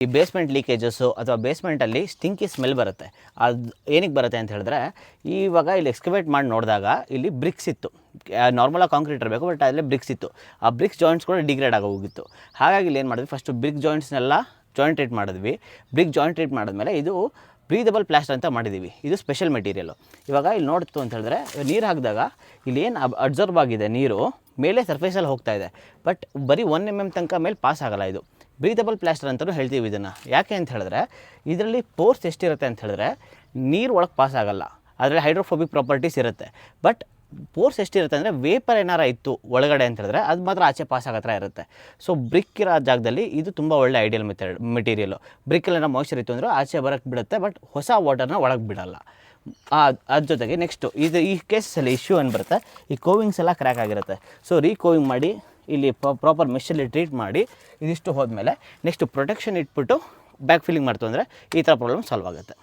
ಈ ಬೇಸ್ಮೆಂಟ್ ಲೀಕೇಜಸ್ಸು ಅಥವಾ ಬೇಸ್ಮೆಂಟಲ್ಲಿ ಸ್ಟಿಂಕಿ ಸ್ಮೆಲ್ ಬರುತ್ತೆ. ಅದು ಏನಕ್ಕೆ ಬರುತ್ತೆ ಅಂತ ಹೇಳಿದ್ರೆ, ಇವಾಗ ಇಲ್ಲಿ ಎಕ್ಸ್ಕವೇಟ್ ಮಾಡಿ ನೋಡಿದಾಗ ಇಲ್ಲಿ ಬ್ರಿಕ್ಸ್ ಇತ್ತು. ನಾರ್ಮಲಾಗಿ ಕಾಂಕ್ರೀಟ್ ಇರಬೇಕು, ಬಟ್ ಅದರಲ್ಲಿ ಬ್ರಿಕ್ಸ್ ಇತ್ತು. ಆ ಬ್ರಿಕ್ಸ್ ಜಾಯಿಂಟ್ಸ್ ಕೂಡ ಡಿಗ್ರೇಡ್ ಆಗೋಗಿತ್ತು. ಹಾಗಾಗಿ ಇಲ್ಲಿ ಏನು ಮಾಡಿದ್ವಿ, ಫಸ್ಟು ಬ್ರಿಕ್ ಜಾಯಿಂಟ್ಸ್ನೆಲ್ಲ ಜಾಯಿಂಟ್ ಟ್ರೀಟ್ ಮಾಡಿದ್ವಿ. ಬ್ರಿಕ್ ಜಾಯಿಂಟ್ ಟ್ರೀಟ್ ಮಾಡಿದ್ಮೇಲೆ ಇದು ಬ್ರೀದಬಲ್ ಪ್ಲಾಸ್ಟರ್ ಅಂತ ಮಾಡಿದ್ದೀವಿ. ಇದು ಸ್ಪೆಷಲ್ ಮೆಟೀರಿಯಲು. ಇವಾಗ ಇಲ್ಲಿ ನೋಡ್ತು ಅಂತ ಹೇಳಿದ್ರೆ, ನೀರು ಹಾಕಿದಾಗ ಇಲ್ಲಿ ಏನು ಅಬ್ಸರ್ವ್ ಆಗಿದೆ ನೀರು ಮೇಲೆ ಸರ್ಫೇಸಲ್ಲಿ ಹೋಗ್ತಾ ಇದೆ, ಬಟ್ ಬರೀ 1 mm ತನಕ ಮೇಲೆ ಪಾಸ್ ಆಗೋಲ್ಲ. ಇದು ಬ್ರೀದಬಲ್ ಪ್ಲಾಸ್ಟರ್ ಅಂತಲೂ ಹೇಳ್ತೀವಿ ಇದನ್ನು. ಯಾಕೆ ಅಂತ ಹೇಳಿದ್ರೆ, ಇದರಲ್ಲಿ ಪೋರ್ಸ್ ಎಷ್ಟಿರುತ್ತೆ ಅಂತ ಹೇಳಿದ್ರೆ, ನೀರು ಒಳಗೆ ಪಾಸ್ ಆಗೋಲ್ಲ. ಅದರಲ್ಲಿ ಹೈಡ್ರೋಫೋಬಿಕ್ ಪ್ರಾಪರ್ಟೀಸ್ ಇರುತ್ತೆ. ಬಟ್ ಪೋರ್ಸ್ ಎಷ್ಟಿರುತ್ತೆ ಅಂದರೆ, ವೇಪರ್ ಏನಾರ ಇತ್ತು ಒಳಗಡೆ ಅಂತ ಹೇಳಿದ್ರೆ ಅದು ಮಾತ್ರ ಆಚೆ ಪಾಸ್ ಆಗೋ ಥರ ಇರುತ್ತೆ. ಸೊ ಬ್ರಿಕ್ ಇರೋ ಜಾಗದಲ್ಲಿ ಇದು ತುಂಬ ಒಳ್ಳೆ ಐಡಿಯಲ್ ಮೆಟೀರಿಯಲು. ಬ್ರಿಕ್ಕಲ್ಲಿ ಏನೋ ಮಾಯ್ಚರ್ ಇತ್ತು ಅಂದರೆ ಆಚೆ ಬರೋಕ್ಕೆ ಬಿಡುತ್ತೆ, ಬಟ್ ಹೊಸ ವಾಟರ್ನ ಒಳಗೆ ಬಿಡೋಲ್ಲ. ಅದ್ರ ಜೊತೆಗೆ ನೆಕ್ಸ್ಟು ಈ ಕೇಸಲ್ಲಿ ಇಶ್ಯೂ ಏನು ಬರುತ್ತೆ, ಈ ಕೋವಿಂಗ್ಸ್ ಎಲ್ಲ ಕ್ರ್ಯಾಕ್ ಆಗಿರುತ್ತೆ. ಸೊ ಕೋವಿಂಗ್ ಮಾಡಿ ಇಲ್ಲಿ ಪ್ರಾಪರ್ ಮೆಷಲ್ಲಿ ಟ್ರೀಟ್ ಮಾಡಿ ಇದಿಷ್ಟು ಹೋದ್ಮೇಲೆ ನೆಕ್ಸ್ಟು ಪ್ರೊಟೆಕ್ಷನ್ ಇಟ್ಬಿಟ್ಟು ಬ್ಯಾಕ್ ಫಿಲ್ಲಿಂಗ್ ಮಾಡ್ತು ಅಂದರೆ ಈ ಥರ ಪ್ರಾಬ್ಲಮ್ ಸಾಲ್ವ್ ಆಗುತ್ತೆ.